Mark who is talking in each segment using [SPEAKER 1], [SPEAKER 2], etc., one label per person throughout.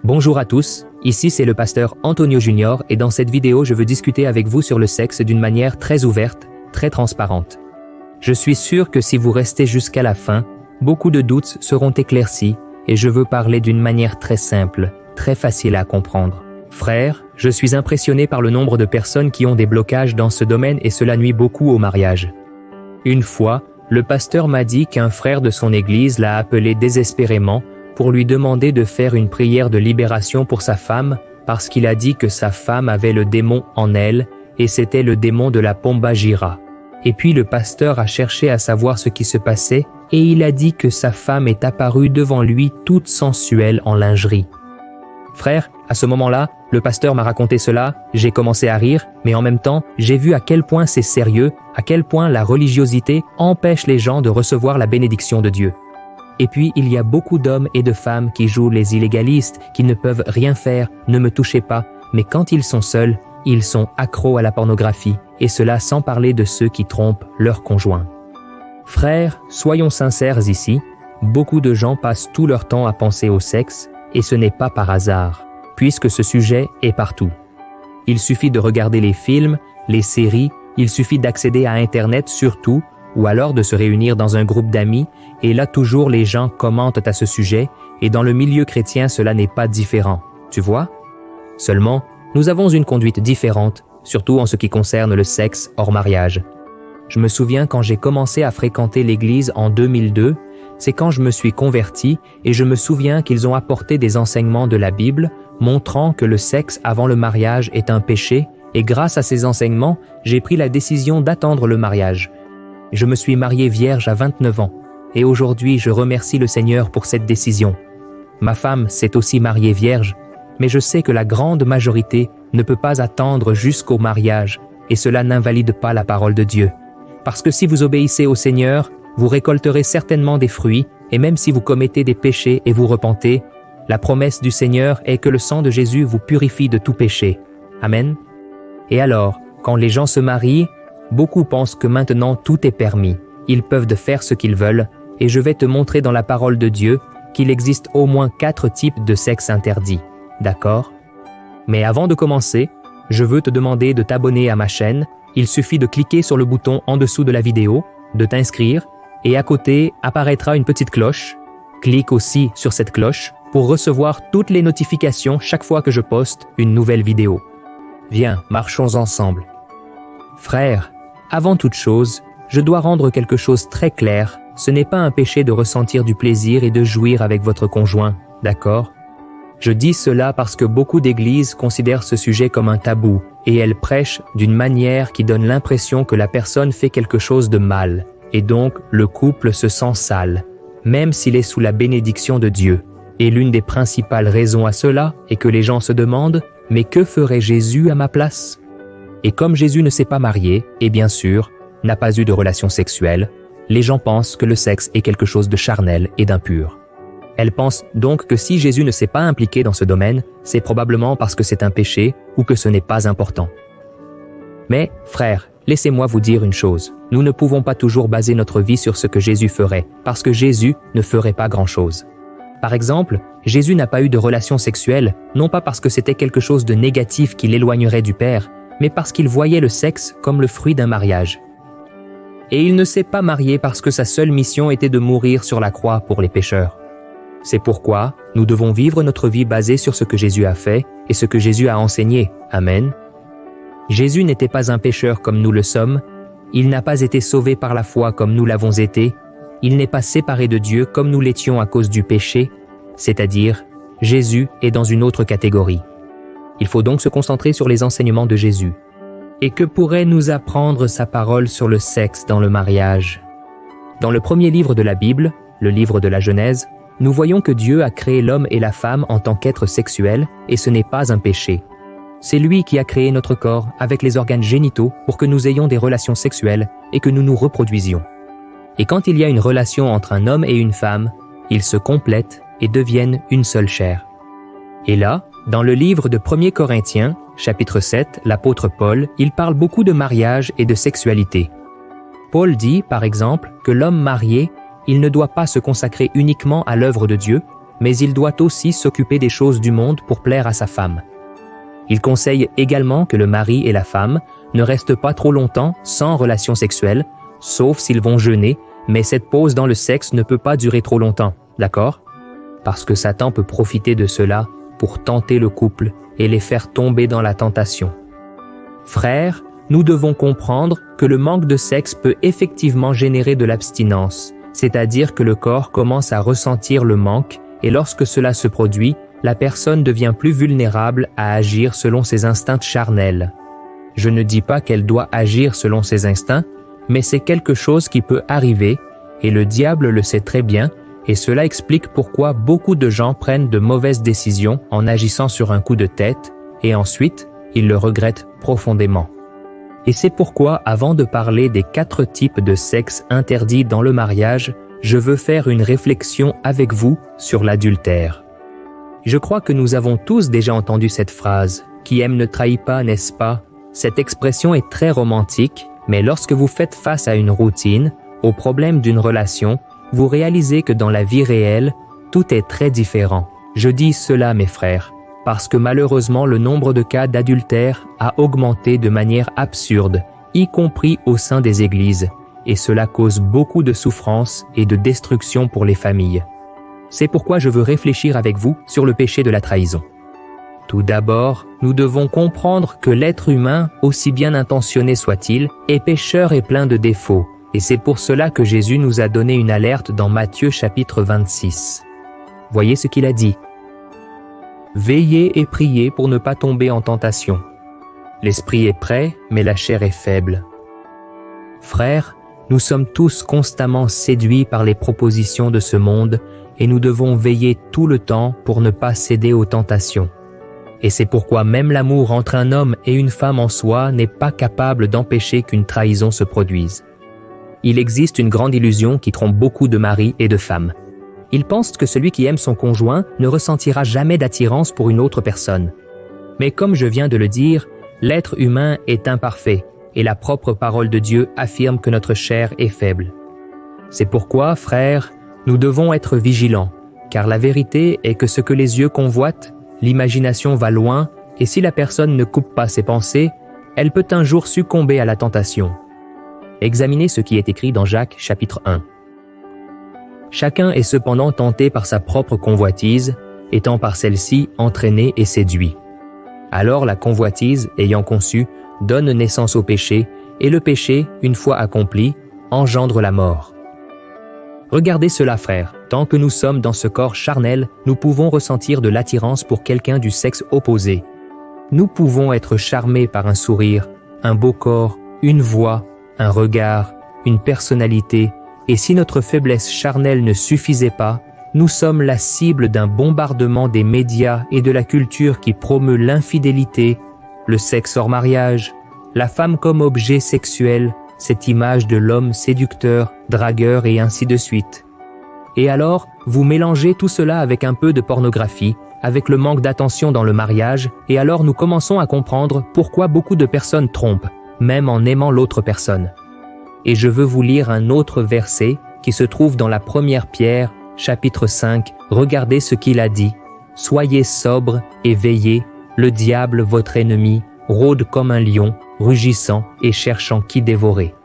[SPEAKER 1] Bonjour à tous, ici c'est le pasteur Antonio Junior et dans cette vidéo je veux discuter avec vous sur le sexe d'une manière très ouverte, très transparente. Je suis sûr que si vous restez jusqu'à la fin, beaucoup de doutes seront éclaircis et je veux parler d'une manière très simple, très facile à comprendre. Frères, je suis impressionné par le nombre de personnes qui ont des blocages dans ce domaine et cela nuit beaucoup au mariage. Une fois, le pasteur m'a dit qu'un frère de son église l'a appelé désespérément pour lui demander de faire une prière de libération pour sa femme parce qu'il a dit que sa femme avait le démon en elle et c'était le démon de la Pomba Gira. Et puis le pasteur a cherché à savoir ce qui se passait et il a dit que sa femme est apparue devant lui toute sensuelle en lingerie. Frère, à ce moment-là, le pasteur m'a raconté cela, j'ai commencé à rire, mais en même temps, j'ai vu à quel point c'est sérieux, à quel point la religiosité empêche les gens de recevoir la bénédiction de Dieu. Et puis, il y a beaucoup d'hommes et de femmes qui jouent les illégalistes, qui ne peuvent rien faire, ne me touchez pas, mais quand ils sont seuls, ils sont accros à la pornographie, et cela sans parler de ceux qui trompent leur conjoint. Frères, soyons sincères ici, beaucoup de gens passent tout leur temps à penser au sexe, et ce n'est pas par hasard, puisque ce sujet est partout. Il suffit de regarder les films, les séries, il suffit d'accéder à Internet surtout, ou alors de se réunir dans un groupe d'amis, et là toujours les gens commentent à ce sujet, et dans le milieu chrétien cela n'est pas différent, tu vois? Seulement, nous avons une conduite différente, surtout en ce qui concerne le sexe hors mariage. Je me souviens quand j'ai commencé à fréquenter l'église en 2002, c'est quand je me suis converti et je me souviens qu'ils ont apporté des enseignements de la Bible montrant que le sexe avant le mariage est un péché et grâce à ces enseignements, j'ai pris la décision d'attendre le mariage. Je me suis marié vierge à 29 ans et aujourd'hui je remercie le Seigneur pour cette décision. Ma femme s'est aussi mariée vierge, mais je sais que la grande majorité ne peut pas attendre jusqu'au mariage et cela n'invalide pas la parole de Dieu. Parce que si vous obéissez au Seigneur, vous récolterez certainement des fruits, et même si vous commettez des péchés et vous repentez, la promesse du Seigneur est que le sang de Jésus vous purifie de tout péché. Amen. Et alors, quand les gens se marient, beaucoup pensent que maintenant tout est permis. Ils peuvent faire ce qu'ils veulent, et je vais te montrer dans la parole de Dieu qu'il existe au moins 4 types de sexe interdits. D'accord? Mais avant de commencer, je veux te demander de t'abonner à ma chaîne. Il suffit de cliquer sur le bouton en dessous de la vidéo, de t'inscrire, et à côté apparaîtra une petite cloche. Clique aussi sur cette cloche pour recevoir toutes les notifications chaque fois que je poste une nouvelle vidéo. Viens, marchons ensemble. Frères, avant toute chose, je dois rendre quelque chose très clair. Ce n'est pas un péché de ressentir du plaisir et de jouir avec votre conjoint, d'accord? Je dis cela parce que beaucoup d'églises considèrent ce sujet comme un tabou et elles prêchent d'une manière qui donne l'impression que la personne fait quelque chose de mal. Et donc, le couple se sent sale, même s'il est sous la bénédiction de Dieu. Et l'une des principales raisons à cela est que les gens se demandent « Mais que ferait Jésus à ma place ?» Et comme Jésus ne s'est pas marié, et bien sûr, n'a pas eu de relation sexuelle, les gens pensent que le sexe est quelque chose de charnel et d'impur. Elles pensent donc que si Jésus ne s'est pas impliqué dans ce domaine, c'est probablement parce que c'est un péché ou que ce n'est pas important. Mais, frères, laissez-moi vous dire une chose. Nous ne pouvons pas toujours baser notre vie sur ce que Jésus ferait, parce que Jésus ne ferait pas grand-chose. Par exemple, Jésus n'a pas eu de relation sexuelle, non pas parce que c'était quelque chose de négatif qui l'éloignerait du Père, mais parce qu'il voyait le sexe comme le fruit d'un mariage. Et il ne s'est pas marié parce que sa seule mission était de mourir sur la croix pour les pécheurs. C'est pourquoi nous devons vivre notre vie basée sur ce que Jésus a fait et ce que Jésus a enseigné. Amen. Jésus n'était pas un pécheur comme nous le sommes, il n'a pas été sauvé par la foi comme nous l'avons été, il n'est pas séparé de Dieu comme nous l'étions à cause du péché, c'est-à-dire, Jésus est dans une autre catégorie. Il faut donc se concentrer sur les enseignements de Jésus. Et que pourrait nous apprendre sa parole sur le sexe dans le mariage? Dans le premier livre de la Bible, le livre de la Genèse, nous voyons que Dieu a créé l'homme et la femme en tant qu'êtres sexuels et ce n'est pas un péché. C'est lui qui a créé notre corps avec les organes génitaux pour que nous ayons des relations sexuelles et que nous nous reproduisions. Et quand il y a une relation entre un homme et une femme, ils se complètent et deviennent une seule chair. Et là, dans le livre de 1 Corinthiens, chapitre 7, l'apôtre Paul, il parle beaucoup de mariage et de sexualité. Paul dit, par exemple, que l'homme marié, il ne doit pas se consacrer uniquement à l'œuvre de Dieu, mais il doit aussi s'occuper des choses du monde pour plaire à sa femme. Il conseille également que le mari et la femme ne restent pas trop longtemps sans relation sexuelle, sauf s'ils vont jeûner, mais cette pause dans le sexe ne peut pas durer trop longtemps, d'accord? Parce que Satan peut profiter de cela pour tenter le couple et les faire tomber dans la tentation. Frères, nous devons comprendre que le manque de sexe peut effectivement générer de l'abstinence, c'est-à-dire que le corps commence à ressentir le manque et lorsque cela se produit, la personne devient plus vulnérable à agir selon ses instincts charnels. Je ne dis pas qu'elle doit agir selon ses instincts, mais c'est quelque chose qui peut arriver, et le diable le sait très bien, et cela explique pourquoi beaucoup de gens prennent de mauvaises décisions en agissant sur un coup de tête, et ensuite, ils le regrettent profondément. Et c'est pourquoi, avant de parler des 4 types de sexe interdits dans le mariage, je veux faire une réflexion avec vous sur l'adultère. Je crois que nous avons tous déjà entendu cette phrase « Qui aime ne trahit pas, n'est-ce pas ?» Cette expression est très romantique, mais lorsque vous faites face à une routine, au problème d'une relation, vous réalisez que dans la vie réelle, tout est très différent. Je dis cela, mes frères, parce que malheureusement le nombre de cas d'adultère a augmenté de manière absurde, y compris au sein des églises, et cela cause beaucoup de souffrance et de destruction pour les familles. C'est pourquoi je veux réfléchir avec vous sur le péché de la trahison. Tout d'abord, nous devons comprendre que l'être humain, aussi bien intentionné soit-il, est pécheur et plein de défauts, et c'est pour cela que Jésus nous a donné une alerte dans Matthieu chapitre 26. Voyez ce qu'il a dit. « Veillez et priez pour ne pas tomber en tentation. L'esprit est prêt, mais la chair est faible. » Frères, nous sommes tous constamment séduits par les propositions de ce monde, et nous devons veiller tout le temps pour ne pas céder aux tentations. Et c'est pourquoi même l'amour entre un homme et une femme en soi n'est pas capable d'empêcher qu'une trahison se produise. Il existe une grande illusion qui trompe beaucoup de maris et de femmes. Ils pensent que celui qui aime son conjoint ne ressentira jamais d'attirance pour une autre personne. Mais comme je viens de le dire, l'être humain est imparfait, et la propre parole de Dieu affirme que notre chair est faible. C'est pourquoi, frères, nous devons être vigilants, car la vérité est que ce que les yeux convoitent, l'imagination va loin, et si la personne ne coupe pas ses pensées, elle peut un jour succomber à la tentation. Examinez ce qui est écrit dans Jacques chapitre 1. Chacun est cependant tenté par sa propre convoitise, étant par celle-ci entraîné et séduit. Alors la convoitise, ayant conçu, donne naissance au péché, et le péché, une fois accompli, engendre la mort. Regardez cela, frères, tant que nous sommes dans ce corps charnel, nous pouvons ressentir de l'attirance pour quelqu'un du sexe opposé. Nous pouvons être charmés par un sourire, un beau corps, une voix, un regard, une personnalité, et si notre faiblesse charnelle ne suffisait pas, nous sommes la cible d'un bombardement des médias et de la culture qui promeut l'infidélité, le sexe hors mariage, la femme comme objet sexuel, cette image de l'homme séducteur, dragueur et ainsi de suite. Et alors, vous mélangez tout cela avec un peu de pornographie, avec le manque d'attention dans le mariage, et alors nous commençons à comprendre pourquoi beaucoup de personnes trompent, même en aimant l'autre personne. Et je veux vous lire un autre verset qui se trouve dans la première Pierre, chapitre 5, regardez ce qu'il a dit. « Soyez sobres et veillez, le diable, votre ennemi, rôde comme un lion, rugissant et cherchant qui dévorer. »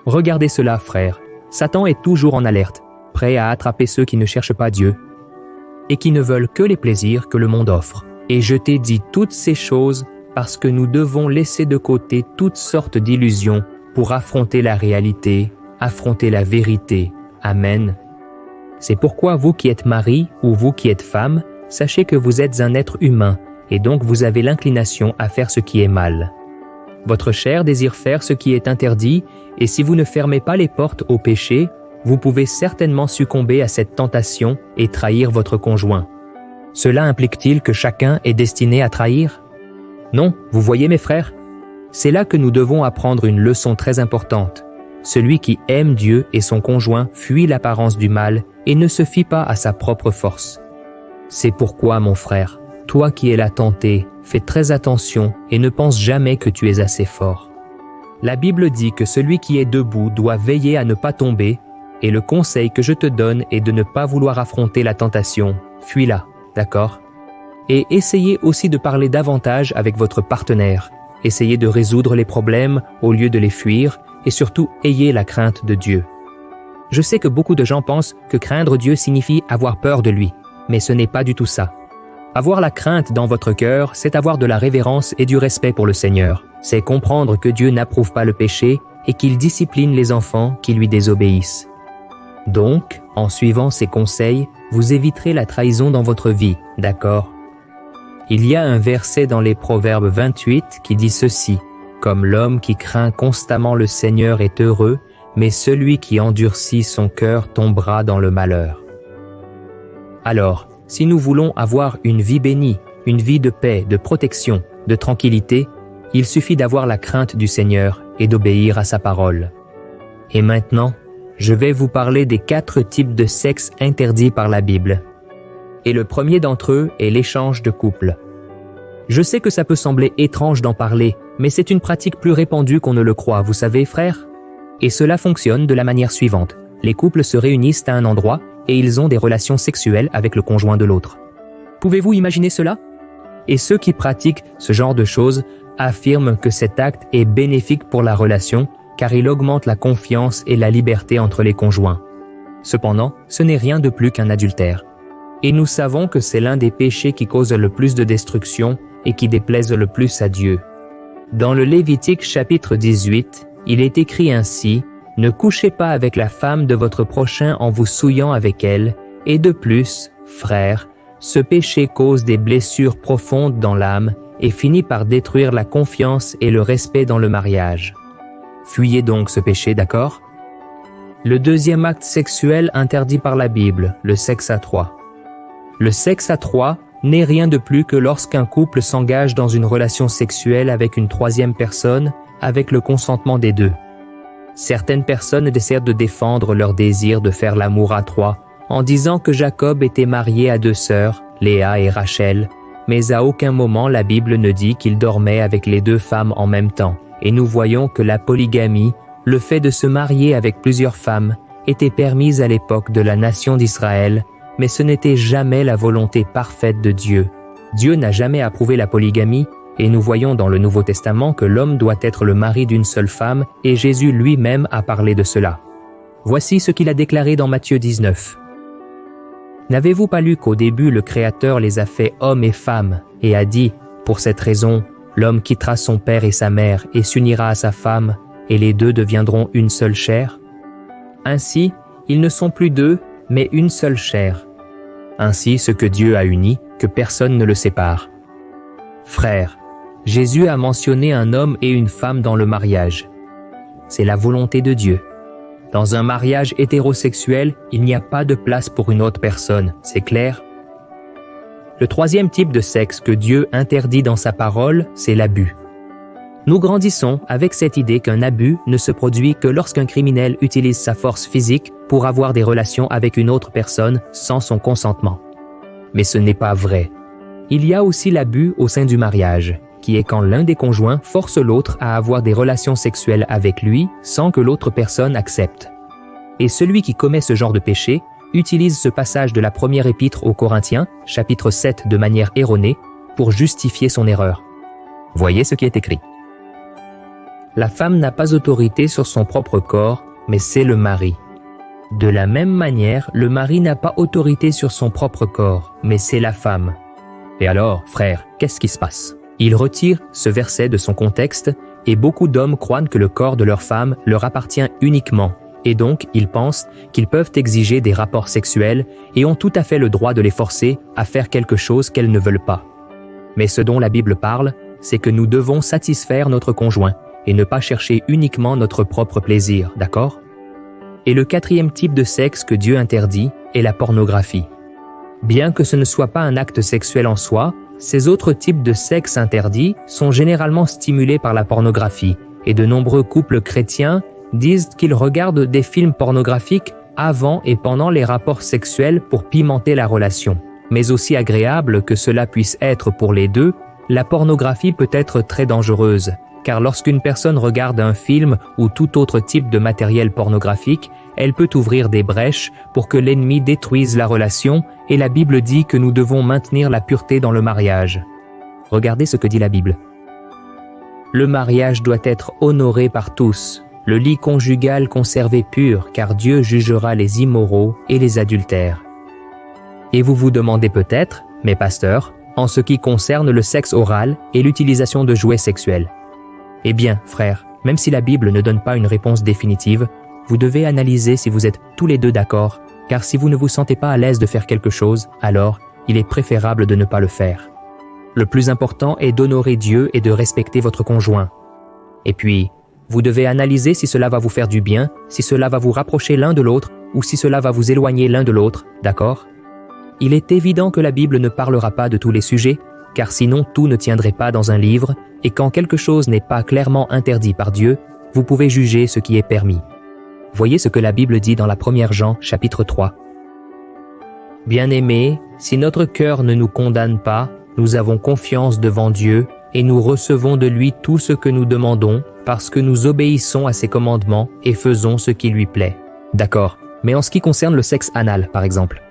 [SPEAKER 1] Regardez cela, frères. Satan est toujours en alerte, prêt à attraper ceux qui ne cherchent pas Dieu et qui ne veulent que les plaisirs que le monde offre. Et je t'ai dit toutes ces choses parce que nous devons laisser de côté toutes sortes d'illusions pour affronter la réalité, affronter la vérité. Amen. C'est pourquoi vous qui êtes mari ou vous qui êtes femme, sachez que vous êtes un être humain et donc vous avez l'inclination à faire ce qui est mal. Votre chair désire faire ce qui est interdit et si vous ne fermez pas les portes au péché, vous pouvez certainement succomber à cette tentation et trahir votre conjoint. Cela implique-t-il que chacun est destiné à trahir? Non, vous voyez mes frères? C'est là que nous devons apprendre une leçon très importante. Celui qui aime Dieu et son conjoint fuit l'apparence du mal et ne se fie pas à sa propre force. C'est pourquoi, mon frère, toi qui es là tenté, fais très attention et ne pense jamais que tu es assez fort. La Bible dit que celui qui est debout doit veiller à ne pas tomber, Et le conseil que je te donne est de ne pas vouloir affronter la tentation. Fuis-la, d'accord? Et essayez aussi de parler davantage avec votre partenaire. Essayez de résoudre les problèmes au lieu de les fuir et surtout ayez la crainte de Dieu. Je sais que beaucoup de gens pensent que craindre Dieu signifie avoir peur de lui, mais ce n'est pas du tout ça. Avoir la crainte dans votre cœur, c'est avoir de la révérence et du respect pour le Seigneur. C'est comprendre que Dieu n'approuve pas le péché et qu'il discipline les enfants qui lui désobéissent. Donc, en suivant ces conseils, vous éviterez la trahison dans votre vie, d'accord? Il y a un verset dans les Proverbes 28 qui dit ceci: « Comme l'homme qui craint constamment le Seigneur est heureux, mais celui qui endurcit son cœur tombera dans le malheur. » Alors, si nous voulons avoir une vie bénie, une vie de paix, de protection, de tranquillité, il suffit d'avoir la crainte du Seigneur et d'obéir à sa parole. Et maintenant, je vais vous parler des 4 types de sexe interdits par la Bible. Et le premier d'entre eux est l'échange de couple. Je sais que ça peut sembler étrange d'en parler, mais c'est une pratique plus répandue qu'on ne le croit, vous savez, frères? Et cela fonctionne de la manière suivante. Les couples se réunissent à un endroit et ils ont des relations sexuelles avec le conjoint de l'autre. Pouvez-vous imaginer cela? Et ceux qui pratiquent ce genre de choses affirment que cet acte est bénéfique pour la relation car il augmente la confiance et la liberté entre les conjoints. Cependant, ce n'est rien de plus qu'un adultère. Et nous savons que c'est l'un des péchés qui cause le plus de destruction et qui déplaise le plus à Dieu. Dans le Lévitique chapitre 18, il est écrit ainsi: « Ne couchez pas avec la femme de votre prochain en vous souillant avec elle, et de plus, frères, ce péché cause des blessures profondes dans l'âme et finit par détruire la confiance et le respect dans le mariage. » Fuyez donc ce péché, d'accord? Le deuxième acte sexuel interdit par la Bible, le sexe à 3. Le sexe à 3 n'est rien de plus que lorsqu'un couple s'engage dans une relation sexuelle avec une troisième personne, avec le consentement des deux. Certaines personnes essaient de défendre leur désir de faire l'amour à 3 en disant que Jacob était marié à 2 sœurs, Léa et Rachel, mais à aucun moment la Bible ne dit qu'il dormait avec les 2 femmes en même temps. Et nous voyons que la polygamie, le fait de se marier avec plusieurs femmes, était permise à l'époque de la nation d'Israël, mais ce n'était jamais la volonté parfaite de Dieu. Dieu n'a jamais approuvé la polygamie, et nous voyons dans le Nouveau Testament que l'homme doit être le mari d'une seule femme, et Jésus lui-même a parlé de cela. Voici ce qu'il a déclaré dans Matthieu 19. « N'avez-vous pas lu qu'au début le Créateur les a fait hommes et femmes, et a dit, pour cette raison, l'homme quittera son père et sa mère et s'unira à sa femme, et les 2 deviendront une seule chair. Ainsi, ils ne sont plus 2, mais une seule chair. Ainsi, ce que Dieu a uni, que personne ne le sépare. » Frères, Jésus a mentionné un homme et une femme dans le mariage. C'est la volonté de Dieu. Dans un mariage hétérosexuel, il n'y a pas de place pour une autre personne, c'est clair? Le troisième type de sexe que Dieu interdit dans sa parole, c'est l'abus. Nous grandissons avec cette idée qu'un abus ne se produit que lorsqu'un criminel utilise sa force physique pour avoir des relations avec une autre personne sans son consentement. Mais ce n'est pas vrai. Il y a aussi l'abus au sein du mariage, qui est quand l'un des conjoints force l'autre à avoir des relations sexuelles avec lui sans que l'autre personne accepte. Et celui qui commet ce genre de péché utilise ce passage de la première épître aux Corinthiens, chapitre 7, de manière erronée, pour justifier son erreur. Voyez ce qui est écrit. La femme n'a pas autorité sur son propre corps, mais c'est le mari. De la même manière, le mari n'a pas autorité sur son propre corps, mais c'est la femme. Et alors, frère, qu'est-ce qui se passe? Il retire ce verset de son contexte et beaucoup d'hommes croient que le corps de leur femme leur appartient uniquement. Et donc, ils pensent qu'ils peuvent exiger des rapports sexuels et ont tout à fait le droit de les forcer à faire quelque chose qu'elles ne veulent pas. Mais ce dont la Bible parle, c'est que nous devons satisfaire notre conjoint et ne pas chercher uniquement notre propre plaisir, d'accord? Et le quatrième type de sexe que Dieu interdit est la pornographie. Bien que ce ne soit pas un acte sexuel en soi, ces autres types de sexe interdits sont généralement stimulés par la pornographie et de nombreux couples chrétiens disent qu'ils regardent des films pornographiques avant et pendant les rapports sexuels pour pimenter la relation. Mais aussi agréable que cela puisse être pour les deux, la pornographie peut être très dangereuse, car lorsqu'une personne regarde un film ou tout autre type de matériel pornographique, elle peut ouvrir des brèches pour que l'ennemi détruise la relation, et la Bible dit que nous devons maintenir la pureté dans le mariage. Regardez ce que dit la Bible. Le mariage doit être honoré par tous, le lit conjugal conservé pur, car Dieu jugera les immoraux et les adultères. Et vous vous demandez peut-être, mais pasteur, en ce qui concerne le sexe oral et l'utilisation de jouets sexuels. Eh bien, frère, même si la Bible ne donne pas une réponse définitive, vous devez analyser si vous êtes tous les deux d'accord, car si vous ne vous sentez pas à l'aise de faire quelque chose, alors il est préférable de ne pas le faire. Le plus important est d'honorer Dieu et de respecter votre conjoint. Et puis, vous devez analyser si cela va vous faire du bien, si cela va vous rapprocher l'un de l'autre, ou si cela va vous éloigner l'un de l'autre, d'accord? Il est évident que la Bible ne parlera pas de tous les sujets, car sinon tout ne tiendrait pas dans un livre, et quand quelque chose n'est pas clairement interdit par Dieu, vous pouvez juger ce qui est permis. Voyez ce que la Bible dit dans la 1 Jean, chapitre 3. « Bien-aimés, si notre cœur ne nous condamne pas, nous avons confiance devant Dieu, et nous recevons de lui tout ce que nous demandons, parce que nous obéissons à ses commandements et faisons ce qui lui plaît. » D'accord, mais en ce qui concerne le sexe anal, par exemple.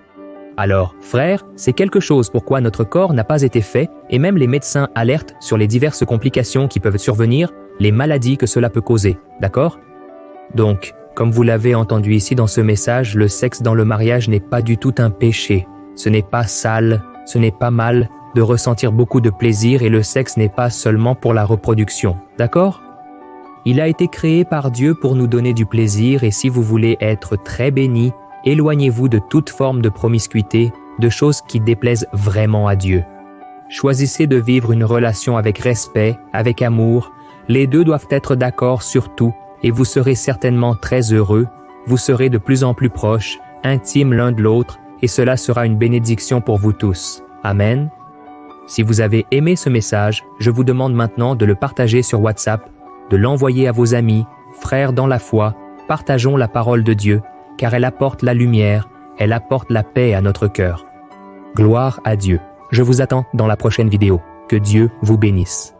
[SPEAKER 1] Alors, frère, c'est quelque chose pourquoi notre corps n'a pas été fait, et même les médecins alertent sur les diverses complications qui peuvent survenir, les maladies que cela peut causer, d'accord? Donc, comme vous l'avez entendu ici dans ce message, le sexe dans le mariage n'est pas du tout un péché. Ce n'est pas sale, ce n'est pas mal de ressentir beaucoup de plaisir, et le sexe n'est pas seulement pour la reproduction, d'accord? Il a été créé par Dieu pour nous donner du plaisir, et si vous voulez être très béni, éloignez-vous de toute forme de promiscuité, de choses qui déplaisent vraiment à Dieu. Choisissez de vivre une relation avec respect, avec amour. Les deux doivent être d'accord sur tout, et vous serez certainement très heureux. Vous serez de plus en plus proches, intimes l'un de l'autre, et cela sera une bénédiction pour vous tous. Amen. Si vous avez aimé ce message, je vous demande maintenant de le partager sur WhatsApp, de l'envoyer à vos amis, frères dans la foi. Partageons la parole de Dieu, car elle apporte la lumière, elle apporte la paix à notre cœur. Gloire à Dieu. Je vous attends dans la prochaine vidéo. Que Dieu vous bénisse.